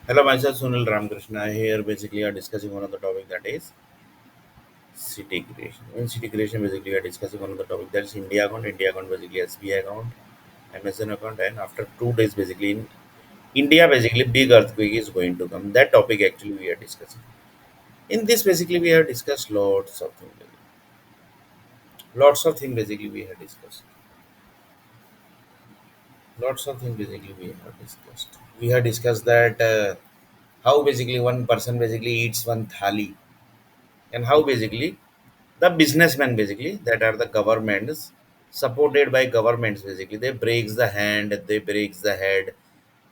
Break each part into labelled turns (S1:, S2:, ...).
S1: Hello, myself Sunil Ramakrishna. Here, basically, are discussing one of the topic that is city creation. In city creation, basically, we are discussing one of the topic that is India account. India account, basically, SBI account, Amazon account, and after 2 days, basically, in India, basically, big earthquake is going to come. That topic actually we are discussing. In this, basically, we have discussed lots of things. Lots of things, basically, we have discussed. Lots of things, basically, we have discussed. We have discussed that how basically one person basically eats one thali, and how basically the businessmen basically that are the governments supported by governments basically they breaks the hand, they breaks the head,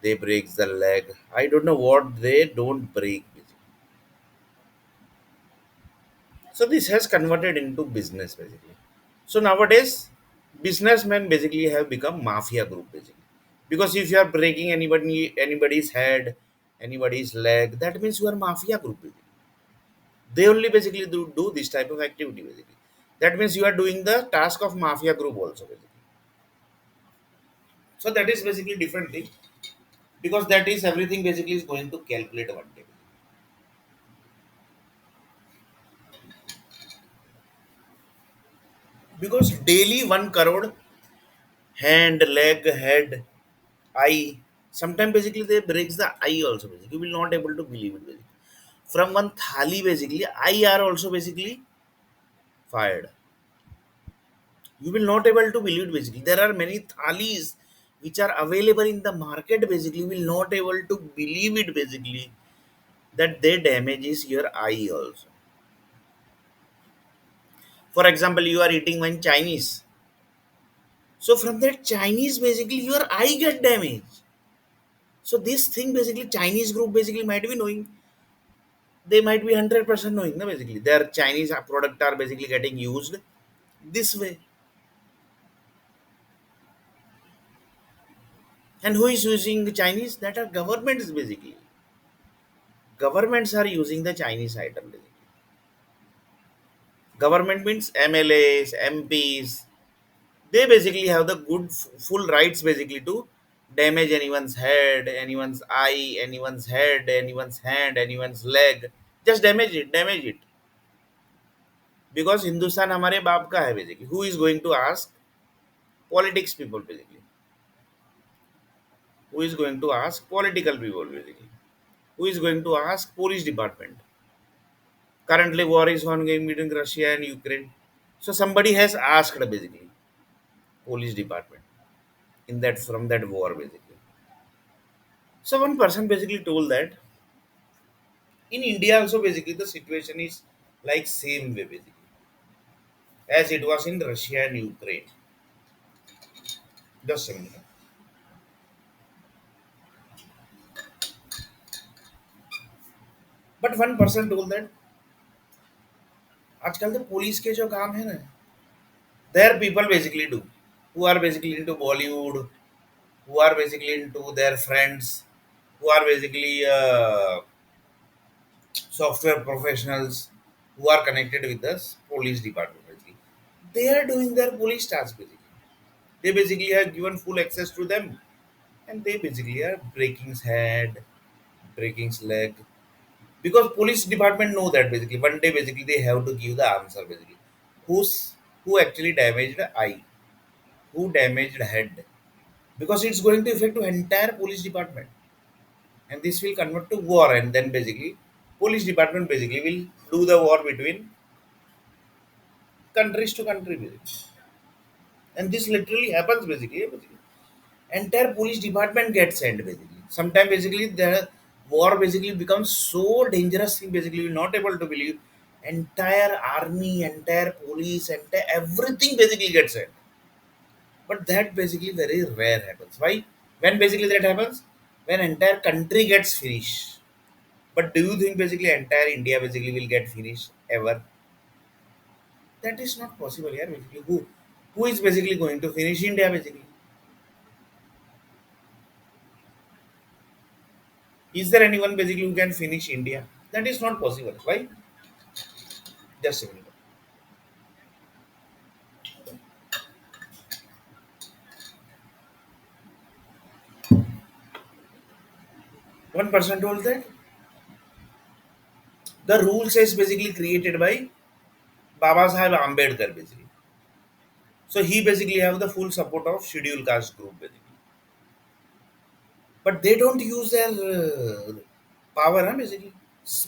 S1: they breaks the leg. I don't know what they don't break basically. So this has converted into business basically. So nowadays businessmen basically have become mafia group basically, because if you are breaking anybody's head, anybody's leg, that means you are mafia group basically. They only basically do this type of activity basically. That means you are doing the task of mafia group also basically. So that is basically different thing, because that is everything basically is going to calculate one day. Because daily 1 crore hand, leg, head, eye. Sometimes basically they breaks the eye also basically. You will not able to believe it basically. From one thali basically, eye are also basically fired. You will not able to believe it basically. There are many thalis which are available in the market basically. You will not able to believe it basically that they damages your eye also. For example, you are eating one Chinese. So from that Chinese, basically your eye get damaged. So this thing basically Chinese group basically might be knowing. They might be 100% knowing. No, basically their Chinese product are basically getting used this way. And who is using the Chinese? That are governments basically. Governments are using the Chinese item basically. Government means MLAs, MPs. They basically have the good full rights basically to damage anyone's head, anyone's eye, anyone's head, anyone's hand, anyone's leg. Just damage it. Because Hindustan हमारे बाप का है basically. Who is going to ask? Politics people basically. Who is going to ask? Political people basically. Who is going to ask? Police department. Currently war is ongoing between Russia and Ukraine. So somebody has asked basically police department in that from that war basically. So one person basically told that in India also basically the situation is like same way basically as it was in Russia and Ukraine. Just a minute. But one person told that आजकल तो police के जो काम है ना, there people basically do, who are basically into Bollywood, who are basically into their friends, who are basically software professionals, who are connected with the police department basically. They are doing their police task basically. They basically have given full access to them, and they basically are breaking his head, breaking his leg, because police department know that basically one day basically they have to give the answer basically who's who actually damaged the eye, who damaged the head, because it's going to affect to entire police department, and this will convert to war, and then basically police department basically will do the war between countries to country basically. And this literally happens basically. Entire police department gets sent basically. Sometimes basically the war basically becomes so dangerous thing basically you're not able to believe. Entire army, entire police, entire everything basically gets sent. But that basically very rare happens. Why? When basically that happens? When entire country gets finished. But do you think basically entire India basically will get finished ever? That is not possible here basically. Who is basically going to finish India basically? Is there anyone basically who can finish India? That is not possible. Why? Just a minute. One person told that the rules is basically created by Baba Sahib Ambedkar basically. So he basically have the full support of scheduled caste group basically. But they don't use their power basically.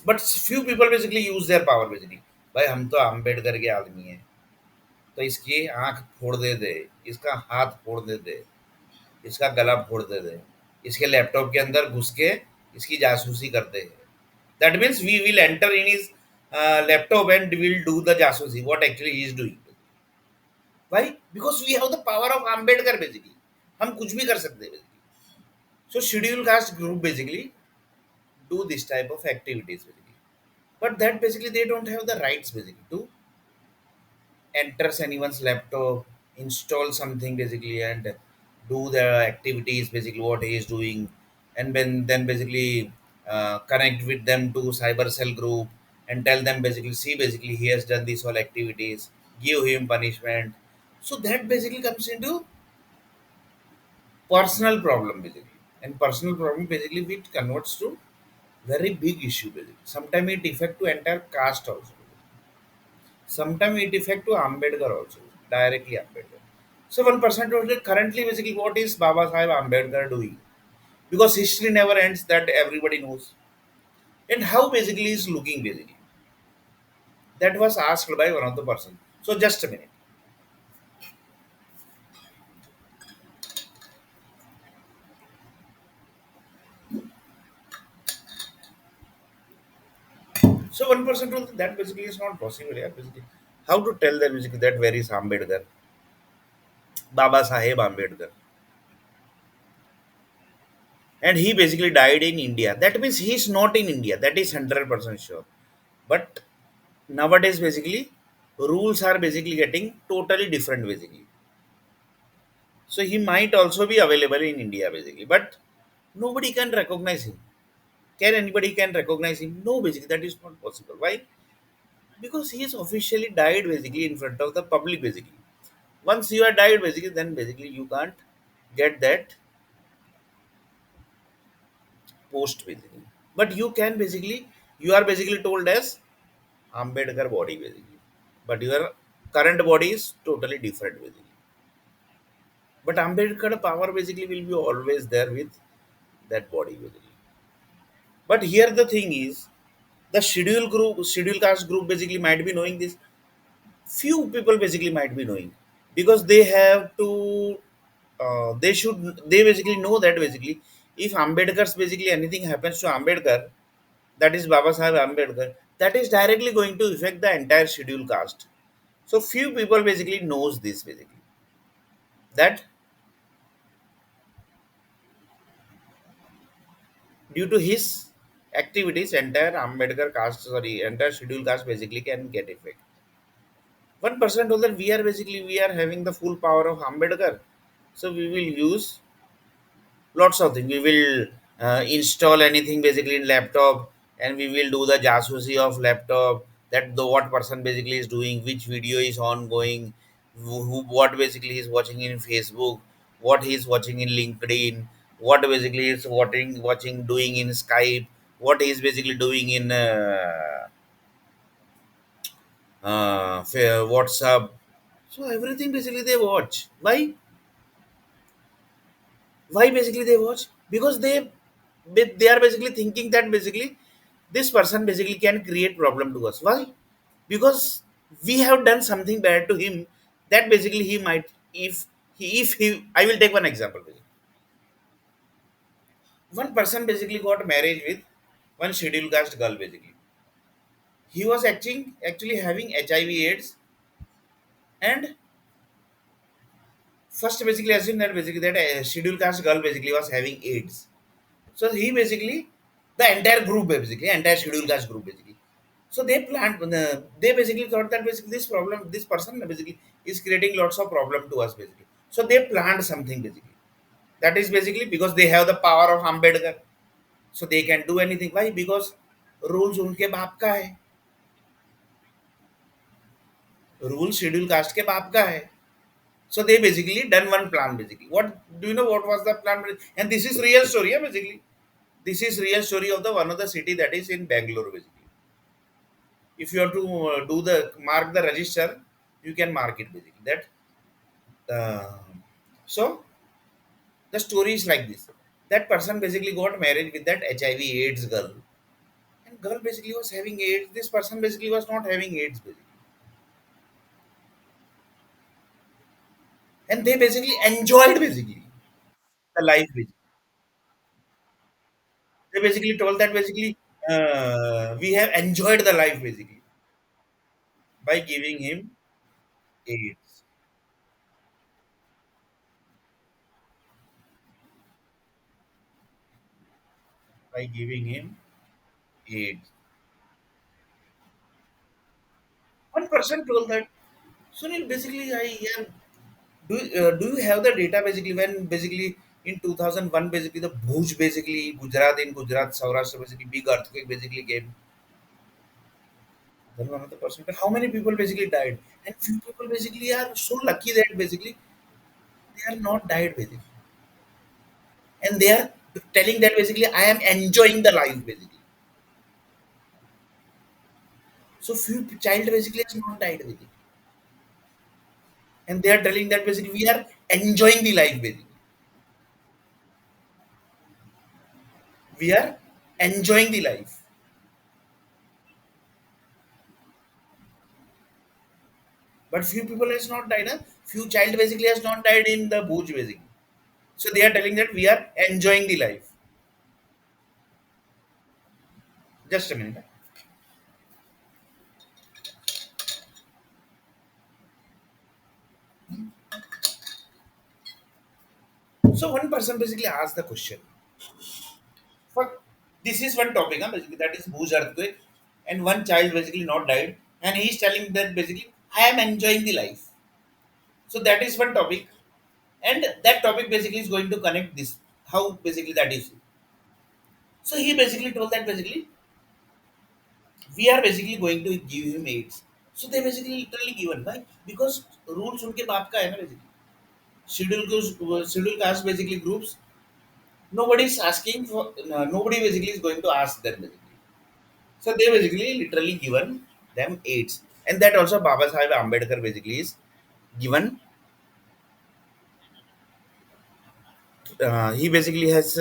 S1: But few people basically use their power basically. भाई हम तो अम्बेडकर के आदमी हैं, तो इसकी आंख फोड़ दे दे, इसका हाथ फोड़ दे दे, इसका गला फोड़ दे दे, इसके लैपटॉप के अंदर घुस के इसकी जासूसी करते हैं. That means we will enter in his laptop and will do the jasusi what actually he is doing. Why? Because we have the power of Ambedkar basically. हम कुछ भी कर सकते हैं basically. So scheduled caste group basically do this type of activities basically. But that basically they don't have the rights basically to enters anyone's laptop, install something basically, and do the activities basically what he is doing, and then basically connect with them to cyber cell group and tell them basically see basically he has done these all activities, give him punishment. So that basically comes into personal problem basically, and personal problem basically which converts to very big issue basically. Sometimes it affect to entire caste also. Sometimes it affect to Ambedkar also, directly Ambedkar. So one person told that currently basically what is Baba Sahib Ambedkar doing? Because history never ends, that everybody knows. And how basically is looking basically. That was asked by one of the person. So just a minute. So one person told that basically is not possible. Yeah, basically. How to tell that basically that where is Ambedkar? Baba Sahib Ambedkar. And he basically died in India. That means he is not in India. That is 100% sure. But nowadays basically rules are basically getting totally different basically. So he might also be available in India basically, but nobody can recognize him. Can anybody can recognize him? No, basically that is not possible. Why? Because he is officially died basically in front of the public basically. Once you are died basically, then basically you can't get that post basically. But you can basically, you are basically told as Ambedkar body basically, but your current body is totally different basically. But Ambedkar power basically will be always there with that body basically. But here the thing is, the schedule caste group basically might be knowing this. Few people basically might be knowing because they have to. They basically know that basically if Ambedkar's basically anything happens to Ambedkar, that is Baba Sahib Ambedkar, that is directly going to affect the entire schedule caste. So few people basically knows this basically that due to his activities, entire Ambedkar caste, sorry, entire schedule caste basically can get effect. One person told that we are having the full power of Ambedkar, so we will use lots of things. We will install anything basically in laptop, and we will do the jasusi of laptop. That the what person basically is doing, which video is ongoing, what basically is watching in Facebook, what he is watching in LinkedIn, what basically is watching doing in Skype, what he is basically doing in WhatsApp. So everything basically they watch. Why basically they watch? Because they are basically thinking that basically this person basically can create problem to us. Why? Because we have done something bad to him, that basically he might, if he I will take one example basically. One person basically got married with one scheduled caste girl basically. He was actually having HIV AIDS, and first basically assumed that basically that a scheduled caste girl basically was having AIDS. So he basically, the entire group basically, entire schedule caste group basically. So they planned. They basically thought that basically this person basically is creating lots of problem to us basically. So they planned something basically. That is basically because they have the power of Ambedkar, so they can do anything. Why? Because rules उनके बाप का है. Rule schedule caste के बाप का है. So they basically done one plan basically. What do you know? What was the plan? And this is real story, yeah, basically. This is real story of the one of the city that is in Bangalore basically. If you have to do the mark the register, you can mark it basically. That uh, so the story is like this. That person basically got married with that HIV/AIDS girl, and girl basically was having AIDS. This person basically was not having AIDS basically, and they basically enjoyed basically the life. Basically. They basically told that basically we have enjoyed the life basically by giving him AIDS, by giving him AIDS. One person told that, Sunil, basically, do you have the data basically when basically in 2001 basically the Bhuj basically Gujarat Saurashtra basically big earthquake basically came. Then one of the person how many people basically died, and few people basically are so lucky that basically they are not died basically, and they are telling that basically I am enjoying the life basically. So few child basically has not died basically, and they are telling that basically we are enjoying the life basically. We are enjoying the life. But few people has not died. Huh? Few child basically has not died in the Bhuj basically. So they are telling that we are enjoying the life. Just a minute. So one person basically asked the question. For this is one topic, huh, basically that is Bhuj earthquake, and one child basically not died, and he is telling that basically I am enjoying the life. So that is one topic, and that topic basically is going to connect this. How basically that is. So he basically told that basically we are basically going to give him AIDS. So they basically literally given why? Because rules उनके बाप का है ना basically. Schedule caste basically groups. Nobody is asking for. No, nobody basically is going to ask them basically. So they basically literally given them AIDS, and that also Baba Sahib Ambedkar basically is given. He basically has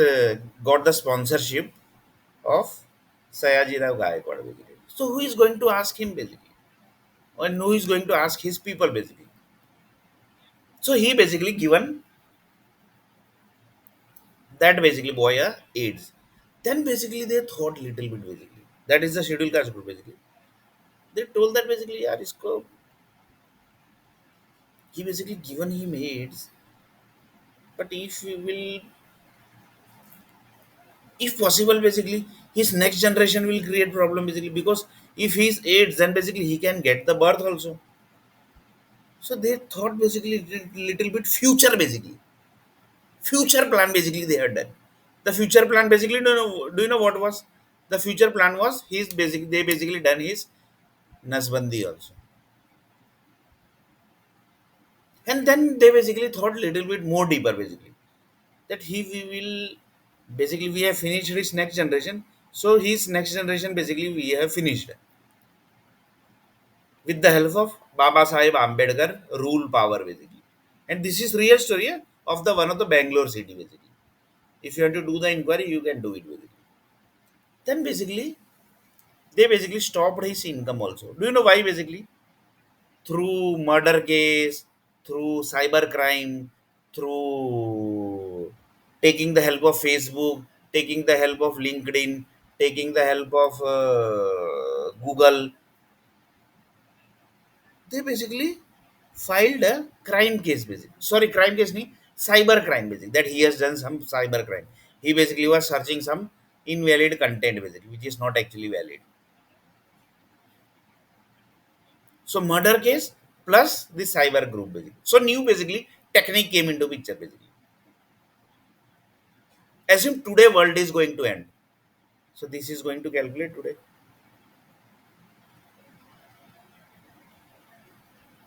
S1: got the sponsorship of Sayaji Rao Gaikwad basically. So who is going to ask him basically, and who is going to ask his people basically? So he basically given that basically boy AIDS. Then basically they thought little bit basically. That is the schedule caste group basically. They told that basically yeah, isko, he basically given him AIDS. But if we will, if possible basically, his next generation will create problem basically because if he's AIDS, then basically he can get the birth also. So they thought basically little bit future basically. Future plan basically they had done. The future plan basically do you know what was? The future plan was he's basically they basically done his Nasbandi also. And then they basically thought little bit more deeper basically. That he we will basically we have finished his next generation. So his next generation basically we have finished with the help of Baba Sahib Ambedkar rule power basically. And this is real story of the one of the Bangalore city basically. If you have to do the inquiry, you can do it basically. Then basically they basically stopped his income also. Do you know why basically? Through murder case, through cyber crime, through taking the help of Facebook, taking the help of LinkedIn, taking the help of Google. They basically filed a crime case basically. Sorry, crime case nahi, cyber crime basically. That he has done some cyber crime. He basically was searching some invalid content basically, which is not actually valid. So murder case plus the cyber group basically. So new basically technique came into picture basically. Assume today world is going to end. So this is going to calculate today.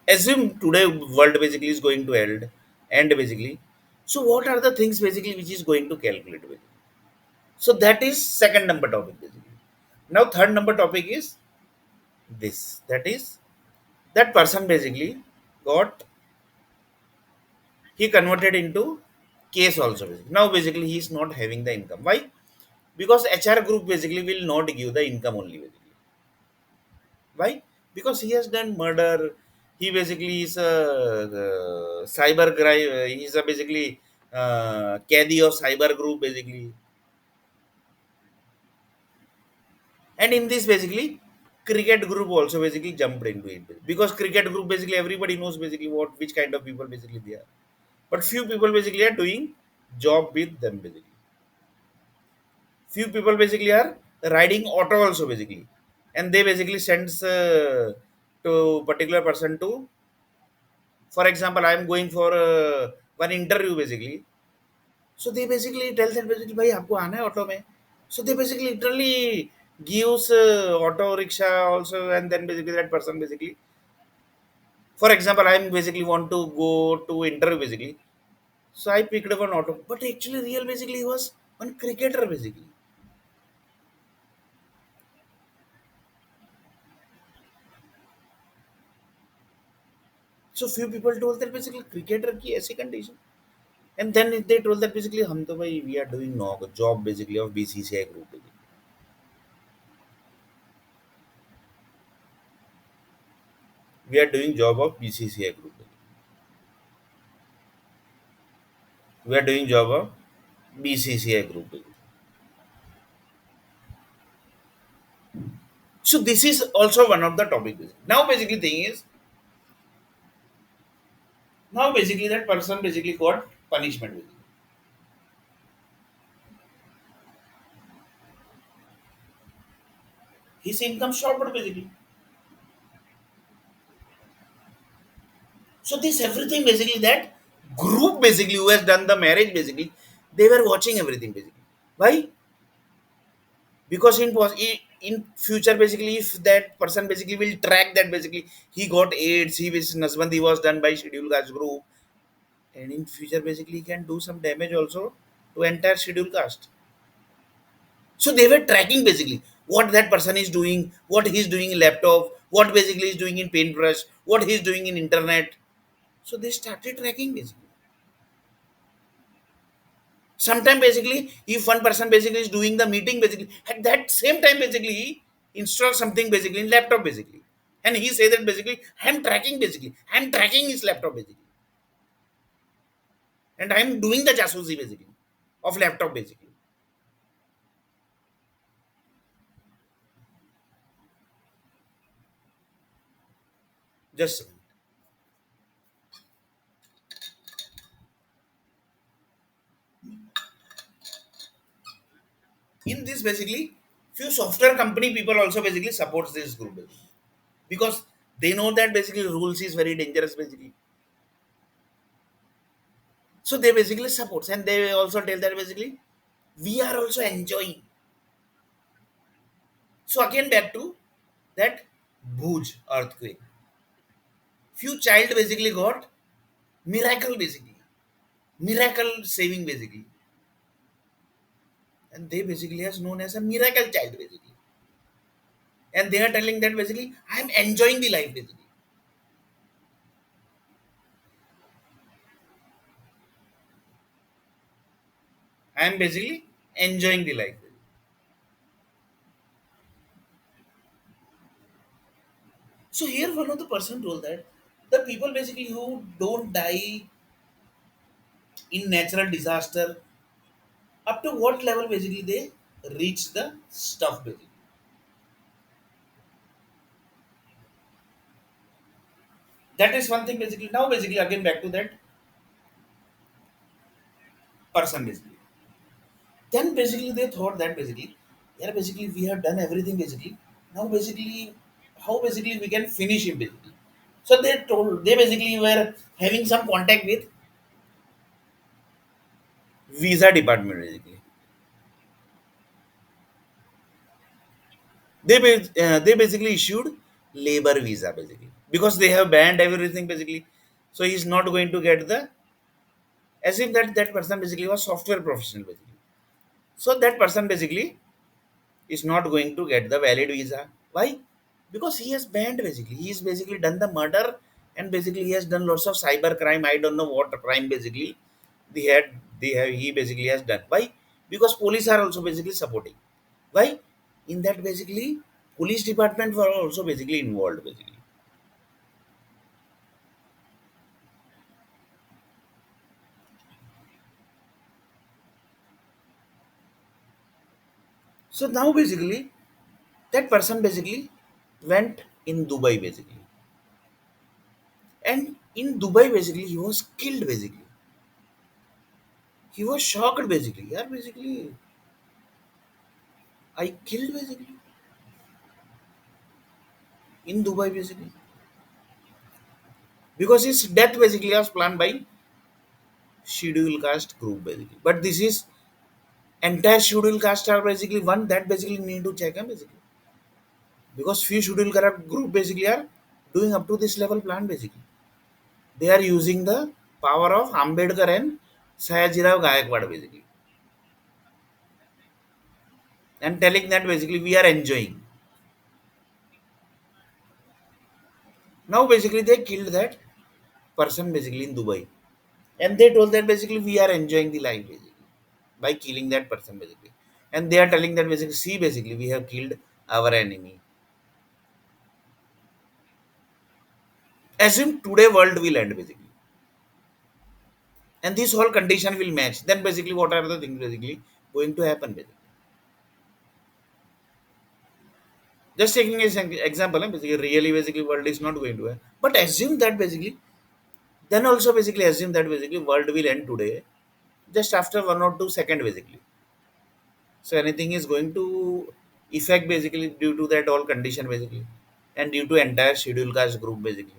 S1: Assume today world basically is going to end basically. So what are the things basically which is going to calculate basically? So that is second number topic basically. Now third number topic is this. That is that person basically got, he converted into case also basically. Now basically he is not having the income. Why? Because HR group basically will not give the income only basically. Why? Because he has done murder. He basically is a cyber crime. He's a basically caddy of cyber group basically. And in this basically, cricket group also basically jumped into it because cricket group basically everybody knows basically what which kind of people basically they are. But few people basically are doing job with them basically. Few people basically are riding auto also basically, and they basically sends to particular person to, for example, I am going for one interview basically. So they basically tell that basically भाई आपको आना है auto में. So they basically literally gives auto rickshaw also, and then basically that person basically, for example, I am basically want to go to interview basically. So I picked up an auto, but actually real basically was one cricketer basically. So few people told that basically cricketer की ऐसी condition. And then they told that basically हम तो भाई we are doing no job basically of BCCI group basically. We are doing job of BCCI group basically. We are doing job of BCCI group basically. So this is also one of the topic basically. Now basically thing is, now basically that person basically got punishment basically. His income stopped basically. So this everything basically, that group basically who has done the marriage basically, they were watching everything basically. Why? Because in future basically, if that person basically will track that basically he got AIDS, he was Nasbandi was done by schedule caste group, and in future basically he can do some damage also to entire schedule caste. So they were tracking basically what that person is doing, what he's doing in laptop, what basically is doing in paintbrush, what he's doing in internet. So they started tracking basically. Sometimes basically, if one person basically is doing the meeting basically, at that same time basically he installs something basically in laptop basically. And he say that basically, I'm tracking basically. I'm tracking his laptop basically. And I'm doing the jasusi basically of laptop basically. Just a minute. In this basically, few software company people also basically supports this group basically. Because they know that basically rules is very dangerous basically. So they basically supports, and they also tell that basically we are also enjoying. So again back to that Bhuj earthquake. Few child basically got miracle basically, miracle saving basically, and they basically as known as a miracle child basically. And they are telling that basically I am enjoying the life basically. I am basically enjoying the life. So here one of the person told that the people basically who don't die in natural disaster, up to what level basically they reach the stuff basically. That is one thing basically. Now basically again back to that person basically. Then basically they thought that basically, yeah, basically we have done everything basically. Now basically, how basically we can finish him basically. So they told, they basically were having some contact with visa department basically. They basically issued labor visa basically because they have banned everything basically. So he's not going to get the, as if that person basically was software professional basically. So that person basically is not going to get the valid visa. Why? Because he has banned basically. He's basically done the murder, and basically he has done lots of cyber crime. I don't know what crime basically he basically has done. Why? Because police are also basically supporting. Why? In that basically police department were also basically involved basically. So now basically that person basically went in Dubai basically. And in Dubai basically he was killed basically. He was shocked basically. Yeah, basically I killed basically in Dubai basically. Because his death basically was planned by schedule caste group basically. But this is entire schedule caste are basically one that basically need to check him basically. Because few schedule caste group basically are doing up to this level plan basically. They are using the power of Ambedkar and Sayajirao Gayakwad basically. And telling that basically we are enjoying. Now basically they killed that person basically in Dubai. And they told that basically we are enjoying the life basically by killing that person basically. And they are telling that basically, see basically we have killed our enemy. Assume today world will end basically. And this whole condition will match. Then basically what are the things basically going to happen basically. Just taking as an example, basically really basically world is not going to end. But assume that basically, then also basically assume that basically world will end today just after 1 or 2 seconds basically. So anything is going to affect basically due to that all condition basically, and due to entire schedule caste group basically,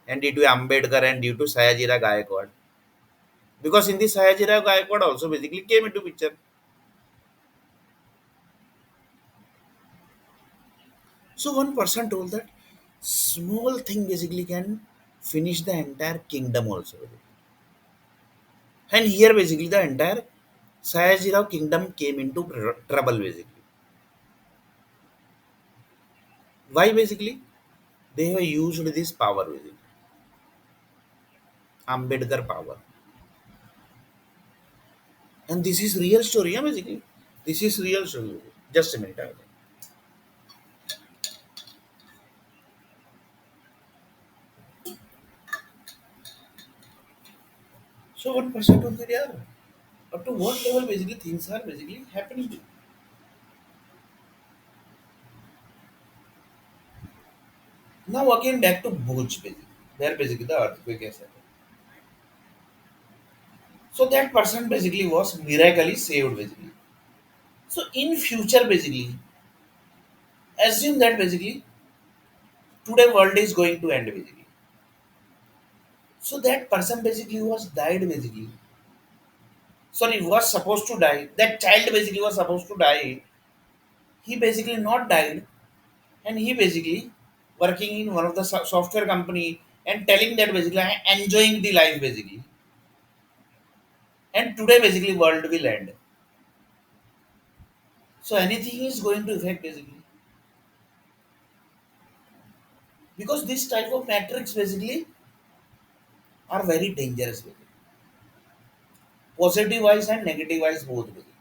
S1: and due to Ambedkar and due to Sayajira Gayakwad. Because in the Sayajira Gayakwad also basically came into picture. So one person told that small thing basically can finish the entire kingdom also. And here basically the entire Sayajirao kingdom came into trouble basically. Why basically? They have used this power basically, Ambedkar power. And this is real story, yeah, basically. This is real story. Just a minute. So one person told me, yeah, up to what level basically things are basically happening. Now again back to Bhuj basically. Where basically the earthquake has happened. So that person basically was miraculously saved basically. So in future basically, assume that basically today world is going to end basically. So that person basically was died basically. Sorry, was supposed to die. That child basically was supposed to die. He basically not died, and he basically working in one of the software company and telling that basically I am enjoying the life basically. And today basically world will end. So anything is going to affect basically because this type of metrics basically are very dangerous basically. Positive wise and negative wise both basically.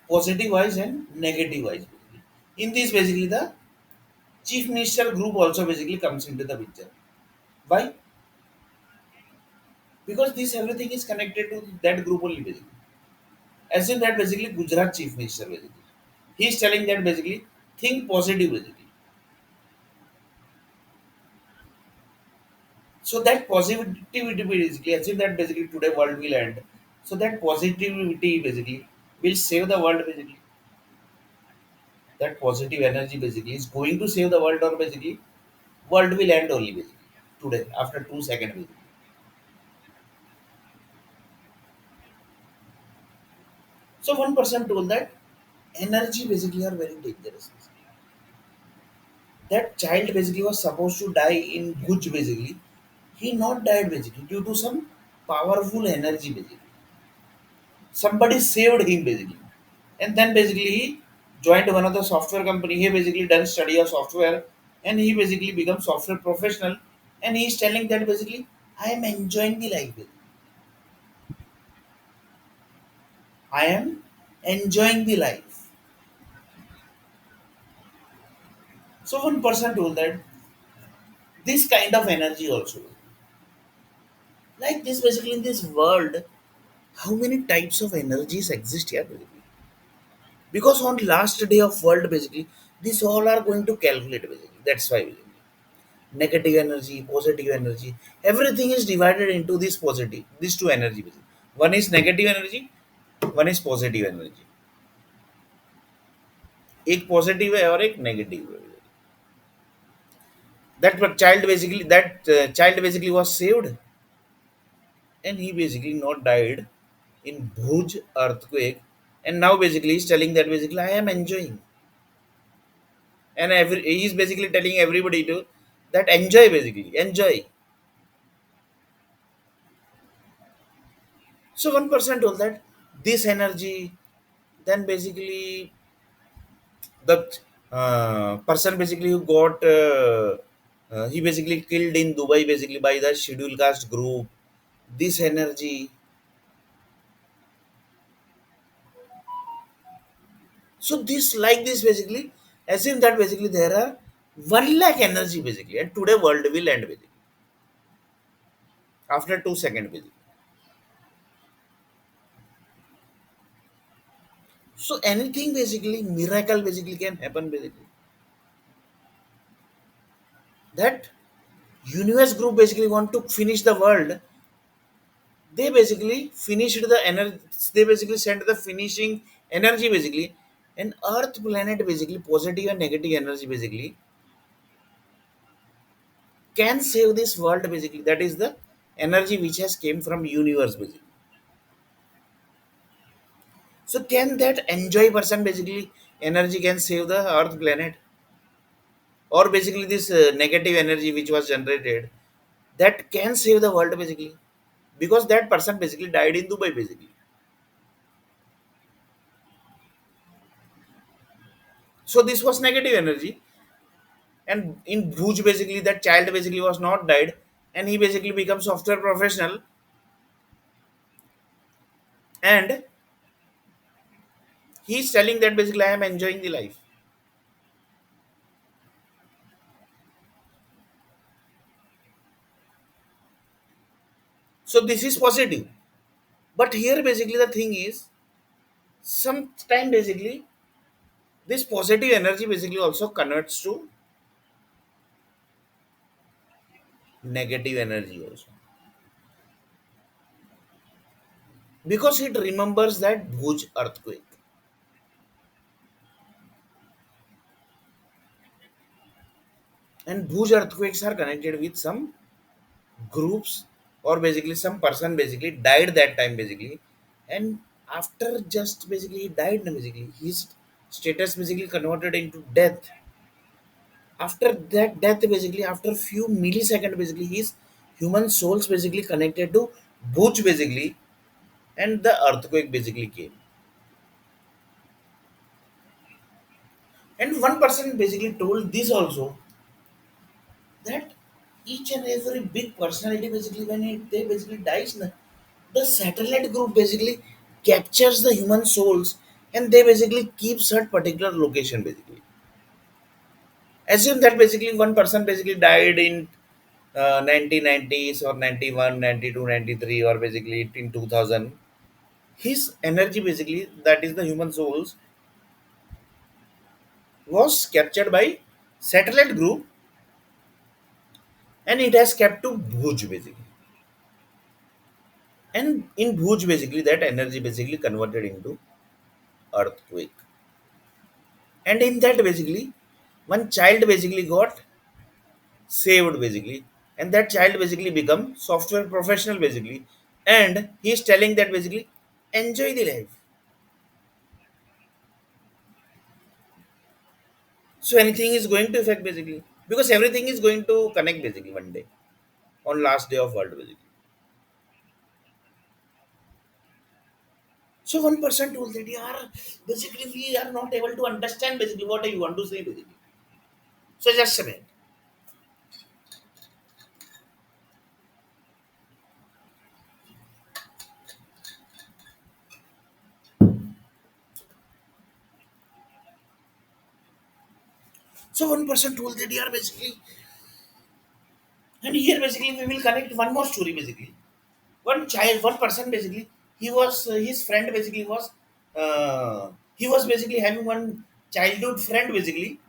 S1: Positive wise and negative wise basically. In this basically the chief minister group also basically comes into the picture. Why? Because this everything is connected to that group only basically. Assume that basically Gujarat chief minister basically. He is telling that basically think positive basically. So that positivity basically assume that basically today world will end. So that positivity basically will save the world basically. That positive energy basically is going to save the world or basically world will end only basically today after 2 seconds basically. So one person told that energy basically are very dangerous. That child basically was supposed to die in Bhuj basically. He not died basically due to some powerful energy basically. Somebody saved him basically, and then basically he joined one of the software company. He basically done study of software, and he basically become software professional. And he's telling that basically I am enjoying the life. I am enjoying the life. So one person told that this kind of energy also, like this basically in this world, how many types of energies exist here basically? Because on last day of world basically, these all are going to calculate basically. That's why basically. Negative energy, positive energy, everything is divided into this positive, these two energy basically. One is negative energy, one is positive energy. एक positive है और एक negative है. That child basically was saved, and he basically not died in Bhuj earthquake, and now basically he's telling that basically I am enjoying, and he's basically telling everybody to that enjoy basically enjoy. So one person told that this energy, then basically the person basically who got he basically killed in Dubai basically by the schedule caste group. This energy. So this like this basically assume that basically there are 1 lakh energy basically, and today world will end basically after 2 seconds basically. So anything basically miracle basically can happen basically. That universe group basically want to finish the world. They basically finished the energy. They basically sent the finishing energy basically, and Earth planet basically positive and negative energy basically can save this world basically. That is the energy which has came from universe basically. So can that enjoy person basically energy can save the Earth planet, or basically this negative energy which was generated that can save the world basically, because that person basically died in Dubai basically. So this was negative energy, and in Bhuj basically that child basically was not died, and he basically becomes software professional, and he's telling that basically I am enjoying the life. So this is positive. But here basically the thing is sometime basically this positive energy basically also converts to negative energy also, because it remembers that Bhuj earthquake, and Bhuj earthquakes are connected with some groups, or basically some person basically died that time basically, and after just basically he died basically his status basically converted into death. After that death basically after few milliseconds basically his human souls basically connected to Bhuj basically, and the earthquake basically came. And one person basically told this also, that each and every big personality basically when they basically dies na, the satellite group basically captures the human souls, and they basically keeps at particular location basically. Assume that basically one person basically died in 1990s or 91, 92, 93, or basically in 2000. His energy basically, that is the human souls, was captured by satellite group, and it has kept to Bhuj basically. And in Bhuj basically that energy basically converted into earthquake. And in that basically one child basically got saved basically, and that child basically become software professional basically, and he is telling that basically enjoy the life. So anything is going to affect basically, because everything is going to connect basically one day on last day of world basically. So one person told that yeah, basically we are not able to understand basically what you want to say basically. So just a minute. So one person told that yeah, basically, and here basically we will connect one more story basically. One child, one person basically, he was his friend basically was he was basically having one childhood friend basically,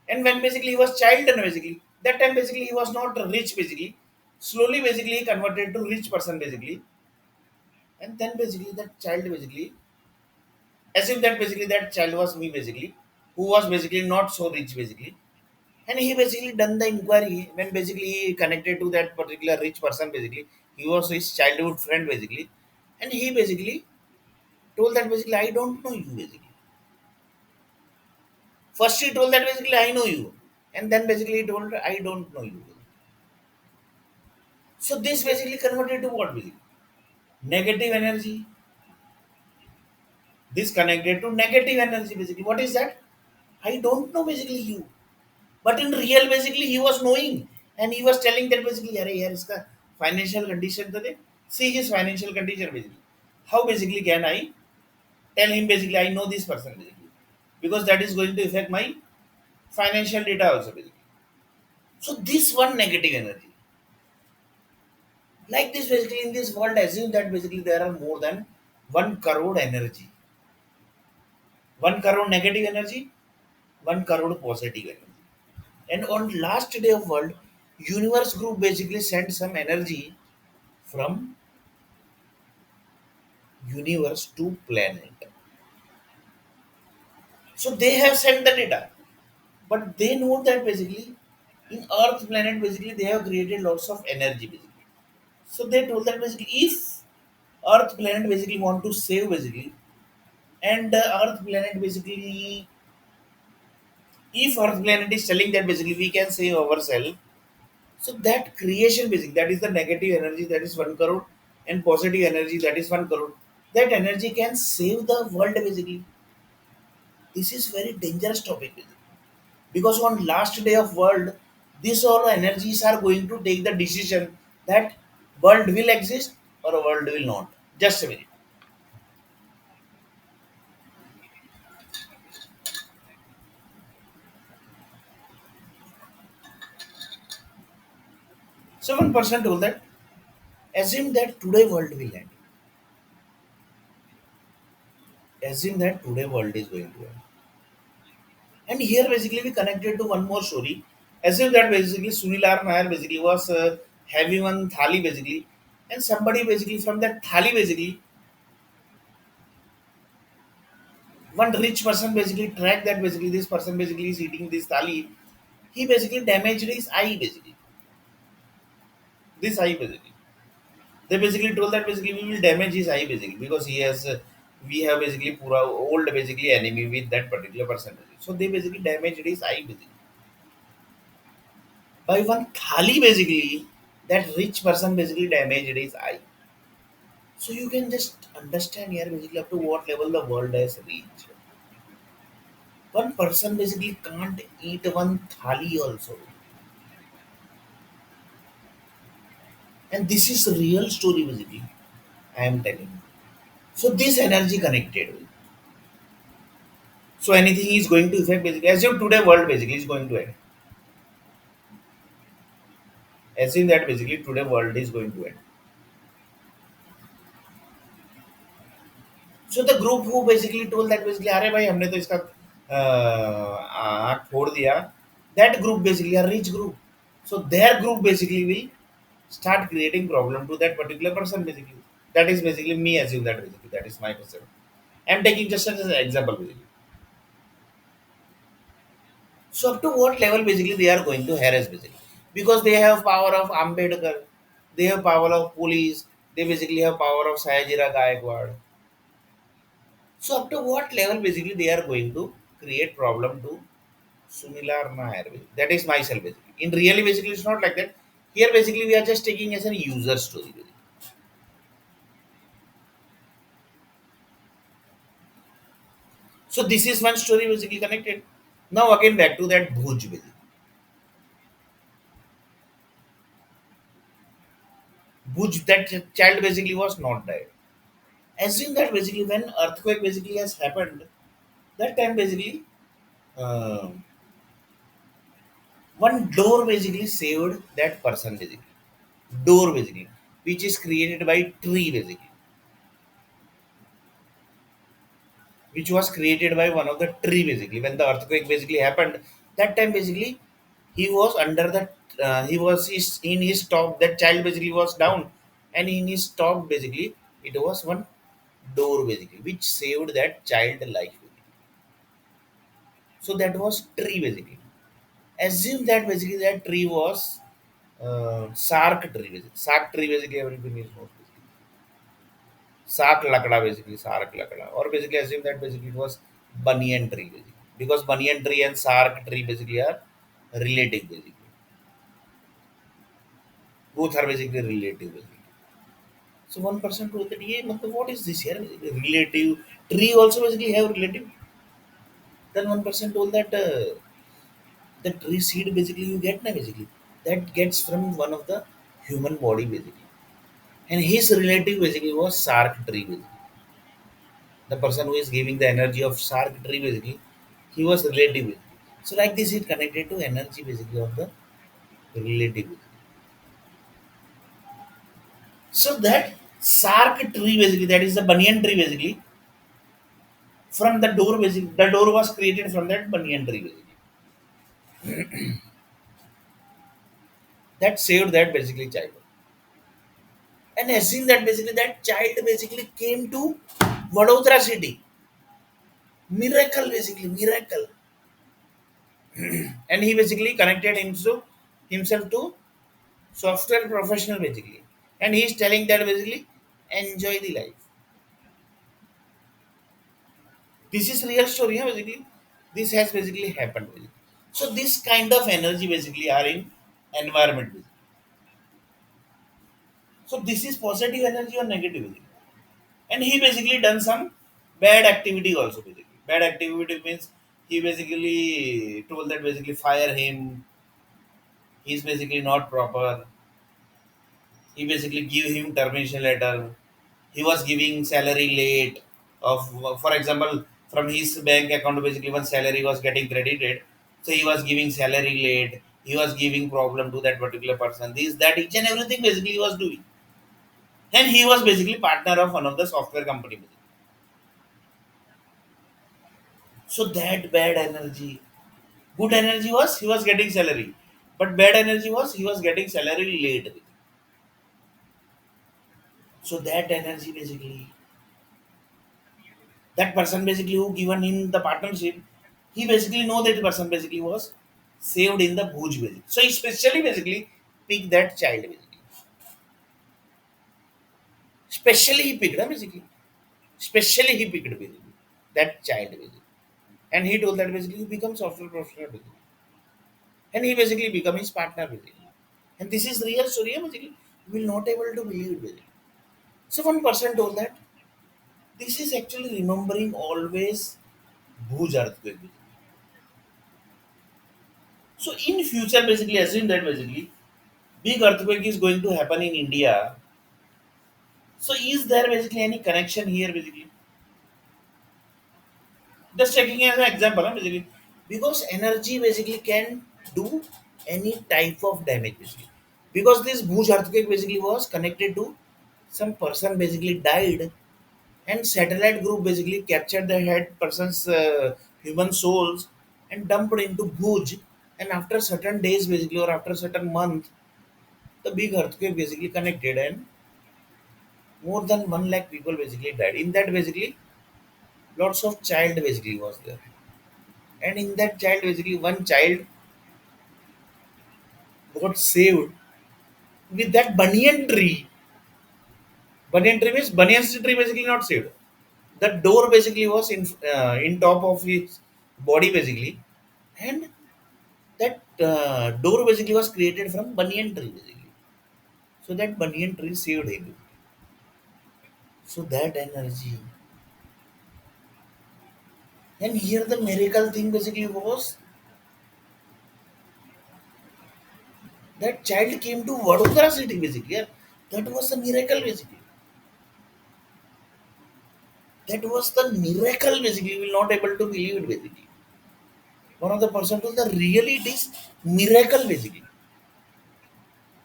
S1: and when basically he was child and basically that time basically he was not rich basically. Slowly basically he converted to rich person basically, and then basically that child basically as if that basically that child was me basically, who was basically not so rich basically, and he basically done the inquiry when basically he connected to that particular rich person basically. He was his childhood friend basically, and he basically told that basically I don't know you basically. First he told that basically I know you, and then basically he told I don't know you. So this basically converted to what basically? Negative energy. This connected to negative energy basically. What is that? I don't know basically you. But in real basically he was knowing, and he was telling that basically अरे यार इसका financial condition तो देख, see his financial condition basically. How basically can I tell him basically I know this person basically, because that is going to affect my financial data also basically. So this one negative energy, like this basically in this world, assume that basically there are more than 1 crore energy, 1 crore negative energy, 1 crore positive energy. And on last day of world, universe group basically sent some energy from universe to planet. So they have sent the data, but they know that basically in Earth planet basically they have created lots of energy basically. So they told that basically if Earth planet basically want to save basically, and Earth planet basically, if Earth planet is telling that basically we can save ourselves, so that creation basically, that is the negative energy, that is 1 crore, and positive energy, that is 1 crore. That energy can save the world basically. This is very dangerous topic basically. Because on last day of world, these all energies are going to take the decision that world will exist or world will not. Just a minute. So one person told that assume that today world will end. Assume that today world is going to end. And here basically we connected to one more story. Assume that basically Sunil Nair basically was having one thali basically, and somebody basically from that thali basically, one rich person basically tracked that basically this person basically is eating this thali. He basically damaged his eye basically. This eye basically. They basically told that basically we will damage his eye basically because he has we have basically pura old basically enemy with that particular person. So they basically damaged his eye basically. By one thali basically, that rich person basically damaged his eye. So you can just understand here basically up to what level the world has reached. One person basically can't eat one thali also. And this is a real story basically. I am telling you. So this energy connected. So anything is going to affect basically. Assume today world basically is going to end. Assume that basically today world is going to end. So the group who basically told that basically अरे भाई हमने तो इसका आँख फोड़ दिया. That group basically a rich group. So their group basically will start creating problem to that particular person basically. That is basically me assume that basically that is my perception. I am taking just as an example basically. So up to what level basically they are going to harass basically, because they have power of Ambedkar, they have power of police, they basically have power of Sayajira Gaikwad. So up to what level basically they are going to create problem to Sunilar Nair. That is myself basically. In really basically it's not like that. Here basically we are just taking as a user story. Basically. So this is one story basically connected. Now again back to that Bhuj basically. Bhuj, that child basically was not died. Assume that basically when earthquake basically has happened, that time basically uh, one door basically saved that person basically. Door basically, which is created by tree basically, which was created by one of the tree basically. When the earthquake basically happened, that time basically he was under the in his top. That child basically was down, and in his top basically it was one door basically, which saved that child life. So that was tree basically. Assume that basically that tree was sark tree basically. Sark tree basically everything is known. Sark lakda basically, sark lakda. Or basically assume that basically it was banyan tree basically. Because banyan tree and sark tree basically are relative basically. Both are basically relative basically. So one person told that, yeah, what is this here? Relative tree also basically have relative. Then one person told that the tree seed basically you get na basically. That gets from one of the human body basically. And his relative basically was sark tree basically. The person who is giving the energy of shark tree basically, he was relative. So like this it connected to energy basically of the relative. So that shark tree basically, that is the banyan tree basically, from the door basically, the door was created from that banyan tree basically. That saved that basically child. And assume that basically that child basically came to Vadodara city. Miracle basically, miracle. And he basically connected himself to software professional basically, and he's telling that basically enjoy the life. This is real story, huh, basically. This has basically happened basically. So this kind of energy basically are in environment basically. So this is positive energy or negative energy. And he basically done some bad activity also basically. Bad activity means he basically told that basically fire him. He's basically not proper. He basically give him termination letter. He was giving salary late of, for example, from his bank account basically one salary was getting credited, so he was giving salary late. He was giving problem to that particular person, this that each and everything basically he was doing. And he was basically partner of one of the software company basically. So that bad energy, good energy was he was getting salary, but bad energy was he was getting salary late. So that energy basically, that person basically who given him the partnership, he basically know that person basically was saved in the Bhuj basically. So he specially basically picked that child basically. Specially he picked basically. Specially he picked basically that child basically. And he told that basically he becomes software professional basically. And he basically become his partner basically. And this is real story basically. You will not able to believe it basically. So one person told that this is actually remembering always Bhuj earthquake. Basically. So in future basically assume that basically big earthquake is going to happen in India. So is there basically any connection here basically? Just taking as an example, huh, basically, because energy basically can do any type of damage basically. Because this Bhuj earthquake basically was connected to some person basically died, and satellite group basically captured the head person's human souls and dumped into Bhuj, and after certain days basically or after certain month, the big earthquake basically connected, and more than 1 lakh people basically died. In that basically lots of child basically was there, and in that child basically one child got saved with that banyan tree. Banyan tree means banyan tree basically not saved. The door basically was in top of his body basically, and that door basically was created from banyan tree basically. So that banyan tree saved him. So that energy, And here the miracle thing basically was that child came to Vadodara city basically. Yeah. That was the miracle basically. That was the miracle basically. We will not able to believe it basically. One of the person told that really it is miracle basically.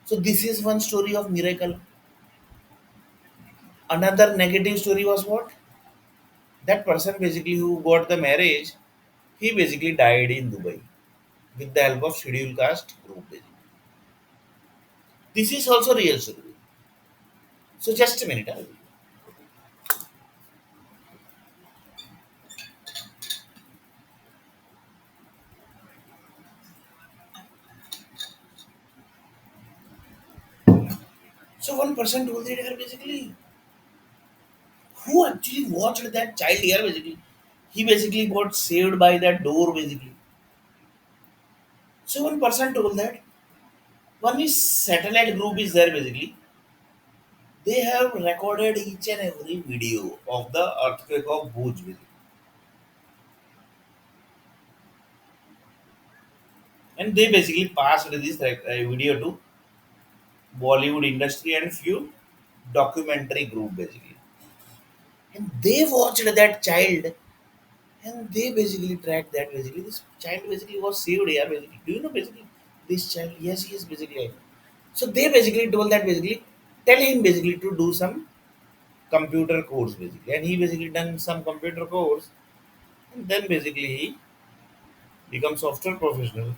S1: So this is one story of miracle. Another negative story was what? That person basically who got the marriage, he basically died in Dubai with the help of scheduled caste group basically. This is also real story. So just a minute. So one person told that here basically who actually watched that child here basically. He basically got saved by that door basically. So one person told that one is satellite group is there basically. They have recorded each and every video of the earthquake of Bhuj basically. And they basically passed this video to Bollywood industry and few documentary group basically. And they watched that child and they basically tracked that basically. This child basically was saved here basically. Do you know basically this child? Yes, he is basically. So they basically told that basically tell him basically to do some computer course basically. And he basically done some computer course and then basically he becomes software professional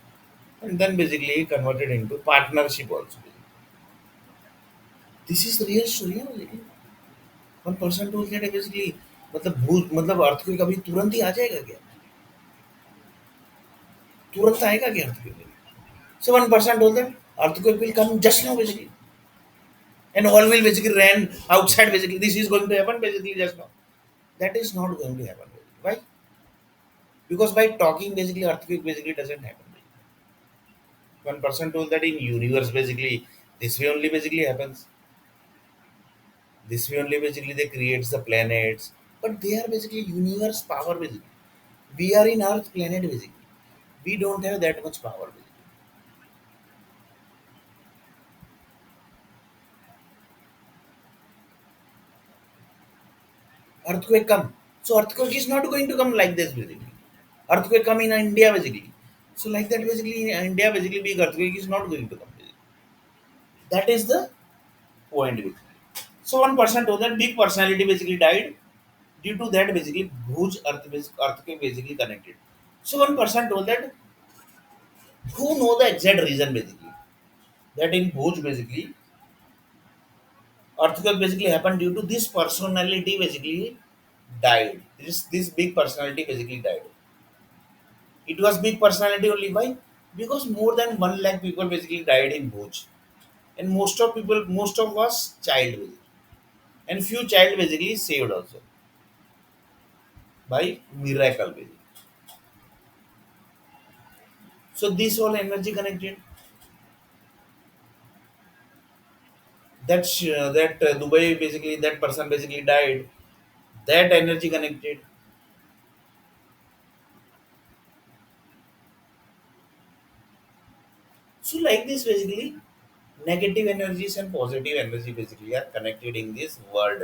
S1: and then basically he converted into partnership also. This is the real story. Yeah, one percent tool क्या है basically मतलब भूत मतलब earthquake अभी तुरंत ही आ जाएगा क्या तुरंत आएगा क्या earthquake so 1% told them earthquake will come just now basically and all will basically ran outside basically this is going to happen basically just now that is not going to happen basically. Why because by talking basically earthquake basically doesn't happen 1% told that in universe basically this way only basically happens this way only basically they creates the planets but they are basically universe power basically we are in earth planet basically we don't have that much power basically. Earthquake come. So earthquake is not going to come like this basically. Earthquake come in India basically. So like that basically in India basically big earthquake is not going to come. Basically. That is the point basically. So 1% told that big personality basically died due to that basically huge earthquake basically connected. So 1% told that who know the exact reason basically that in Bhuj basically earthquake basically happened due to this personality basically died. This big personality basically died. It was big personality only. Why? Because more than 1 lakh people basically died in Bhuj, and most of us child basically, and few child basically saved also by miracle basically. So this all energy connected. That Dubai basically that person basically died. That energy connected. So like this basically, negative energies and positive energy basically are connected in this world.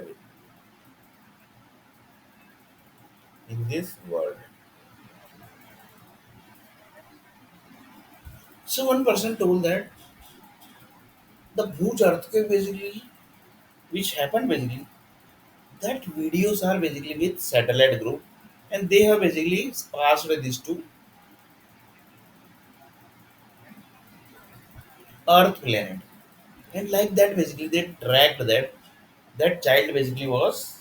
S1: In this world. So one person told that the Bhuj earthquake basically, which happened basically, that videos are basically with satellite group, and they have basically passed this to Earth planet, and like that basically they tracked that that child basically was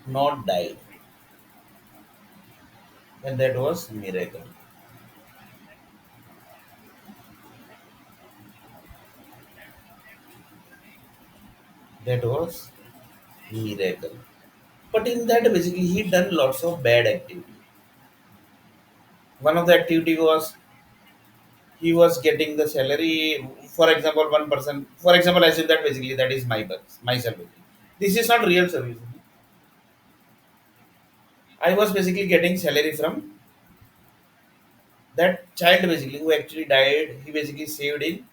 S1: not died, and that was miracle. That was miracle. But in that basically he done lots of bad activity. One of the activity was he was getting the salary. For example, one person. For example, I said that basically that is my myself. Basically. This is not real service. I was basically getting salary from that child basically who actually died. He basically saved in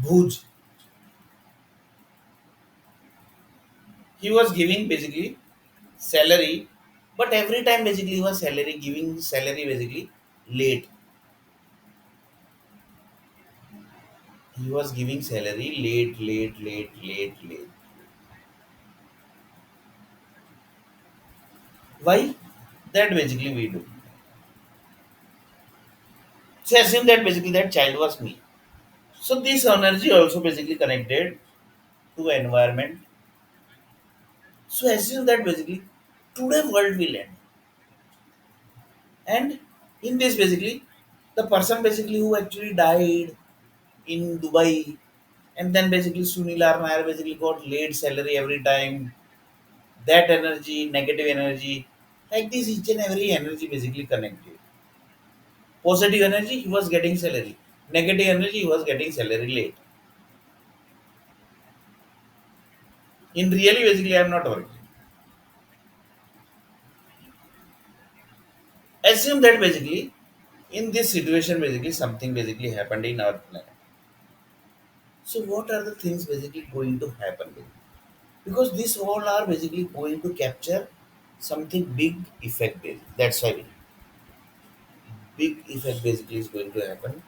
S1: Bhuj. He was giving basically salary, but every time basically he was salary giving salary basically late. He was giving salary late. Why? That basically we do. So assume that basically that child was me. So this energy also basically connected to environment. So assume that basically today world will end. And in this basically the person basically who actually died in Dubai, and then basically Sunil or NAIR basically got late salary every time. That energy, negative energy, like this each and every energy basically connected. Positive energy, he was getting salary. Negative energy, he was getting salary late. In really, basically, I am not working. Assume that basically, in this situation, basically, something basically happened in our planet. So, what are the things basically going to happen? Because these all are basically going to capture something big effect. That's why big effect basically is going to happen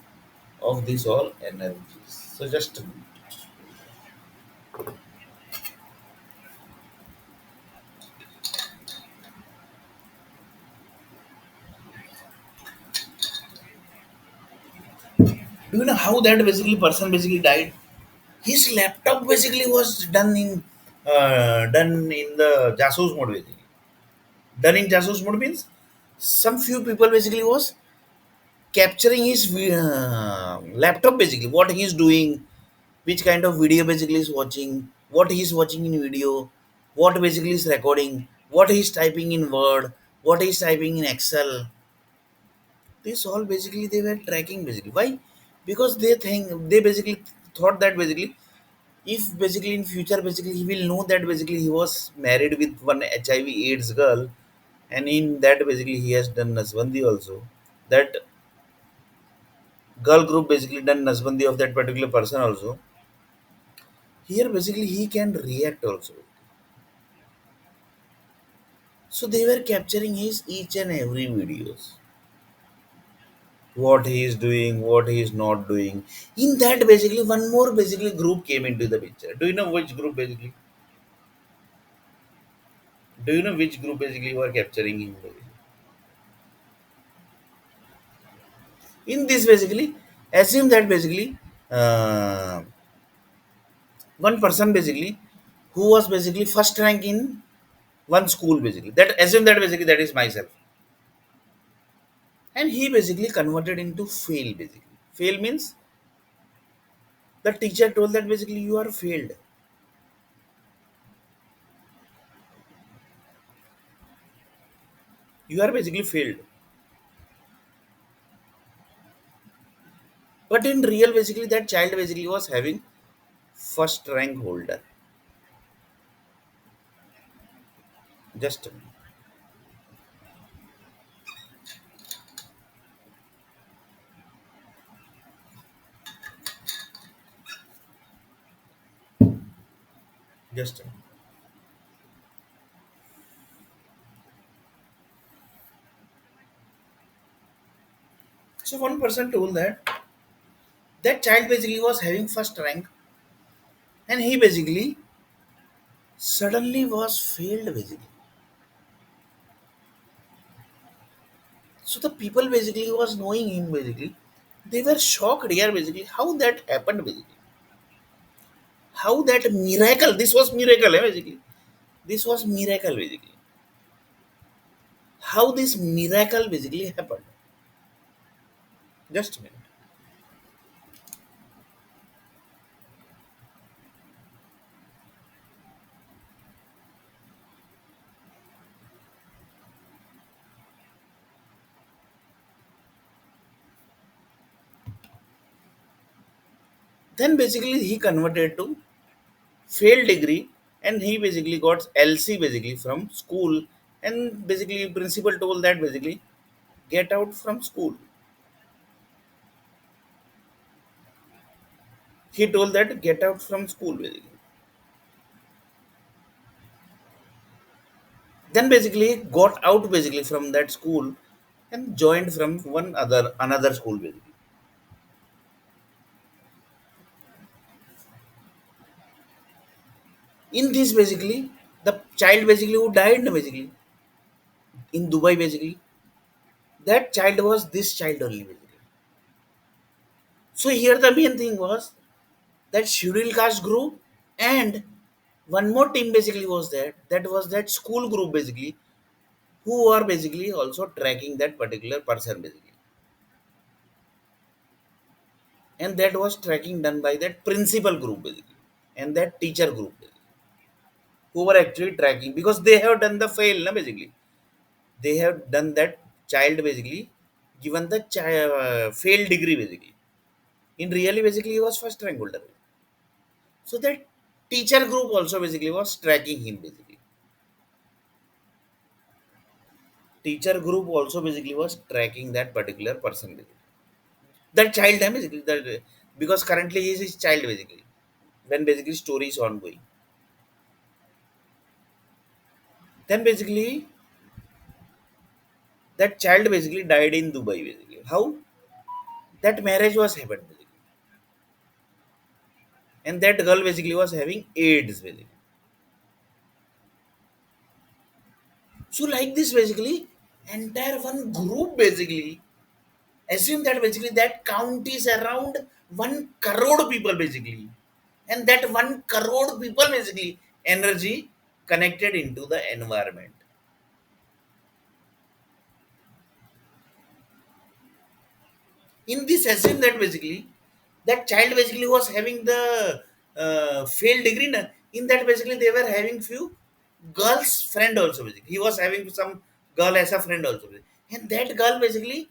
S1: of these all energies. So, just a minute. Do you know how that basically person basically died? His laptop basically was done in the jasus mode basically. Done in jasus mode means some few people basically was capturing his laptop basically what he is doing, which kind of video basically is watching, what he is watching in video, what basically is recording, what he is typing in Word, what he is typing in Excel. This all basically they were tracking basically. Why? Because they basically thought that basically if basically in future basically he will know that basically he was married with one HIV AIDS girl, and in that basically he has done Nasbandi also. That girl group basically done Nasbandi of that particular person also. Here basically he can react also. So they were capturing his each and every videos. What he is doing, what he is not doing. In that basically one more basically group came into the picture. Do you know which group basically? Do you know which group basically were capturing him? In this basically assume that basically uh, one person basically who was basically first rank in one school basically, that assume that basically that is myself, and he basically converted into fail basically. Fail means the teacher told that basically you are failed, you are basically failed. But in real basically that child basically was having first rank holder. Just a minute. Just a minute. So one person told that that child basically was having first rank, and he basically suddenly was failed basically. So the people basically who was knowing him basically, they were shocked here basically how that happened basically. How that miracle, this was miracle basically. This was miracle basically. How this miracle basically happened. Just a minute. Then basically he converted to failed degree, and he basically got LC basically from school, and basically principal told that basically get out from school. He told that get out from school basically. Then basically got out basically from that school and joined from one other another school basically. In this basically the child basically who died basically in Dubai basically, that child was this child only basically. So here the main thing was that scheduled caste group, and one more team basically was there, that was that school group basically, who are basically also tracking that particular person basically, and that was tracking done by that principal group basically and that teacher group basically, who were actually tracking because they have done the fail na basically, they have done that child basically given the fail degree basically, in really basically he was first rank holder. So that teacher group also basically was tracking him basically. Teacher group also basically was tracking that particular person basically. That child basically that because currently he is his child basically. When basically story is ongoing. Then basically that child basically died in Dubai basically. How? That marriage was happened basically. And that girl basically was having AIDS basically. So like this basically entire one group basically assume that basically that count is around 1 crore people basically, and that 1 crore people basically energy connected into the environment. In this assume that basically that child basically was having the failed degree na, in that basically they were having few girls friend also basically, he was having some girl as a friend also basically. And that girl basically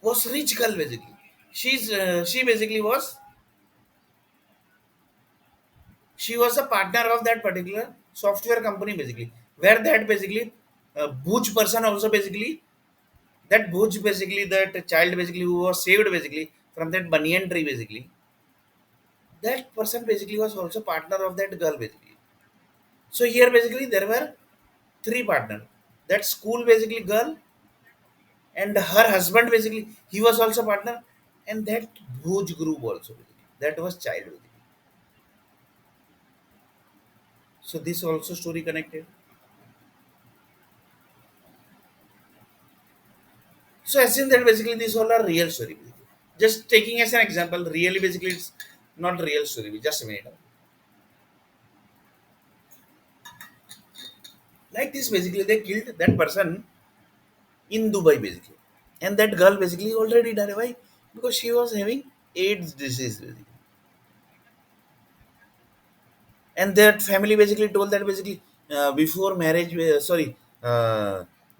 S1: was rich girl basically, she basically was, she was a partner of that particular software company basically, where that basically Bhuj person also basically, that Bhuj basically that child basically who was saved basically from that banyan tree basically, that person basically was also partner of that girl basically. So here basically there were three partner, that school basically girl, and her husband basically he was also partner, and that Bhuj group also basically, that was child basically. So this also story connected. So assume that basically these all are real story. Just taking as an example, really basically it's not real story. Just a minute. Like this basically they killed that person in Dubai basically. And that girl basically already died. Why? Because she was having AIDS disease basically. And that family basically told that basically before marriage,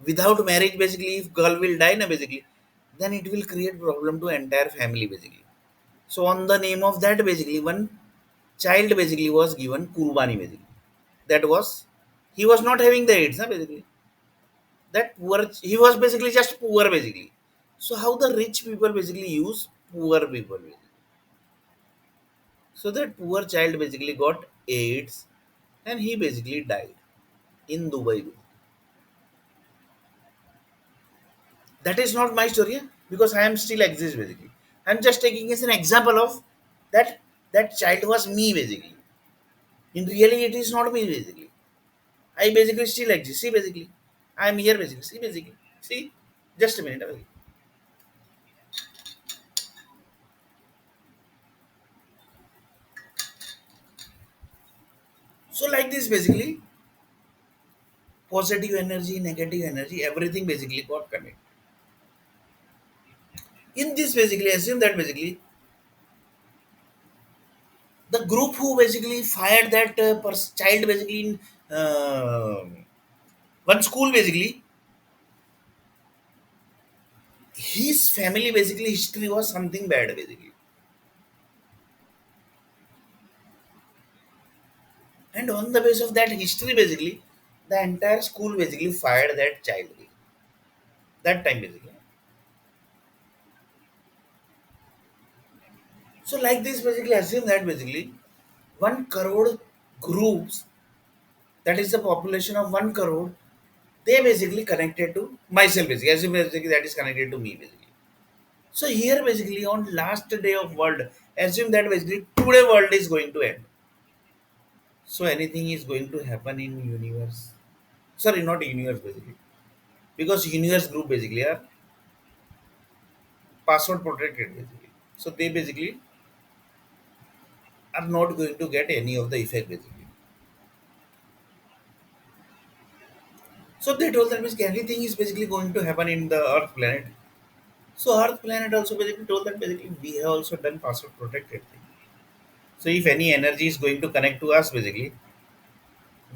S1: without marriage basically if girl will die na basically, then it will create problem to entire family basically. So on the name of that basically one child basically was given Kurbani basically. That was, he was not having the AIDS, basically. That poor, he was basically just poor basically. So how the rich people basically use poor people basically. So that poor child basically got AIDS and he basically died in Dubai. That is not my story, because I am still exist basically. I'm just taking as an example of that that child was me basically. In reality, it is not me basically. I basically still exist. See, basically, I am here basically. See, basically, see, just a minute. Basically. So, like this, basically, positive energy, negative energy, everything basically got connected. In this, basically, assume that basically the group who basically fired that child basically in one school basically, his family basically history was something bad basically. And on the base of that history, basically, the entire school basically fired that child. That time, basically. So, like this, basically, assume that basically 1 crore groups, that is the population of 1 crore, they basically connected to myself, basically. Assume basically that is connected to me, basically. So, here, basically, on last day of world, assume that basically today world is going to end. So, anything is going to happen in universe. Sorry, not universe, basically. Because universe group basically are password protected, basically. So, they basically are not going to get any of the effect, basically. So they told that basically anything is basically going to happen in the Earth planet. So Earth planet also basically told that basically we have also done password protected thing. So if any energy is going to connect to us, basically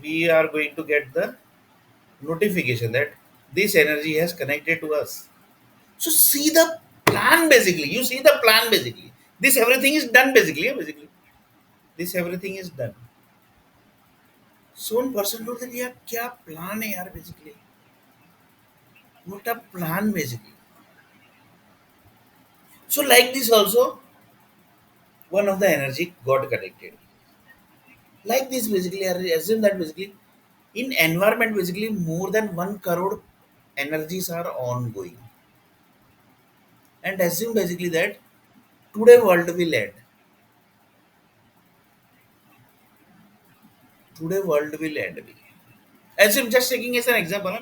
S1: we are going to get the notification that this energy has connected to us. So see the plan basically. You see the plan basically. This everything is done basically. Yeah, basically this everything is done. So one person told that yeah, क्या plan है यार basically. What a plan basically. So like this also one of the energy got connected. Like this basically, I assume that basically in environment basically more than 1 crore energies are ongoing. And assume basically that today world will end. Today world will end. Assume just taking as an example, huh,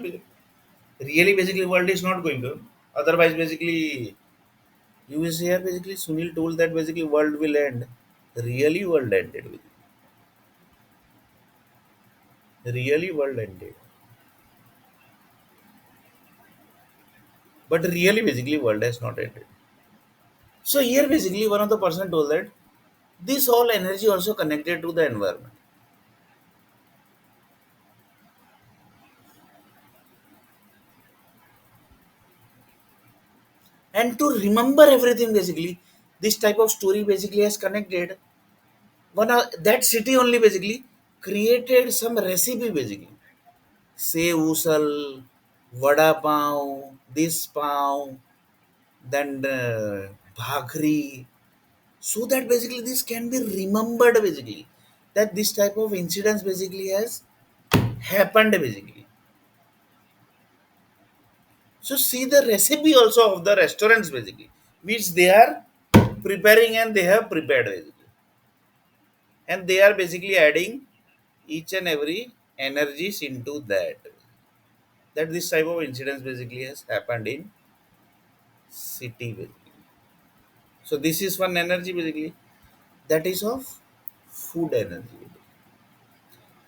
S1: really basically world is not going to. Otherwise basically you will see here basically Sunil told that basically world will end. Really world ended. Really world ended. But really basically world has not ended. So here basically one of the person told that this all energy also connected to the environment. And to remember everything basically, this type of story basically has connected. That city only basically created some recipe basically. Say usal, vada pav, this pav, then bhakri. So that basically this can be remembered basically. That this type of incidents basically has happened basically. So see the recipe also of the restaurants basically, which they are preparing and they have prepared basically, and they are basically adding each and every energies into that. That this type of incidents basically has happened in city basically. So this is one energy basically that is of food energy.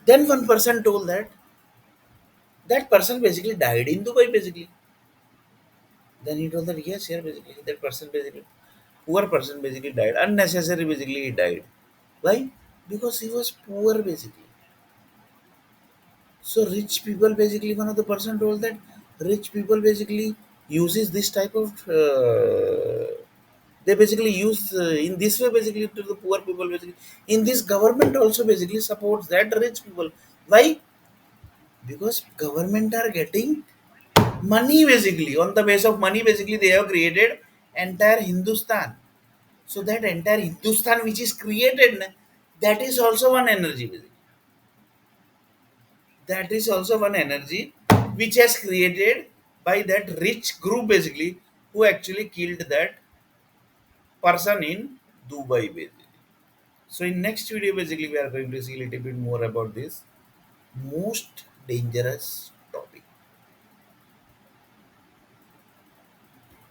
S1: Then one person told that that person basically died in Dubai basically. Then he told that yes, here basically that person basically poor person basically died. Unnecessary basically he died. Why? Because he was poor basically. So rich people basically one of the person told that rich people basically uses this type of they basically use in this way basically to the poor people basically. In this government also basically supports that rich people. Why? Because government are getting money basically on the base of money basically they have created entire Hindustan. So that entire Hindustan which is created, that is also one energy basically. That is also one energy which has created by that rich group basically who actually killed that person in Dubai basically. So in next video basically we are going to see a little bit more about this most dangerous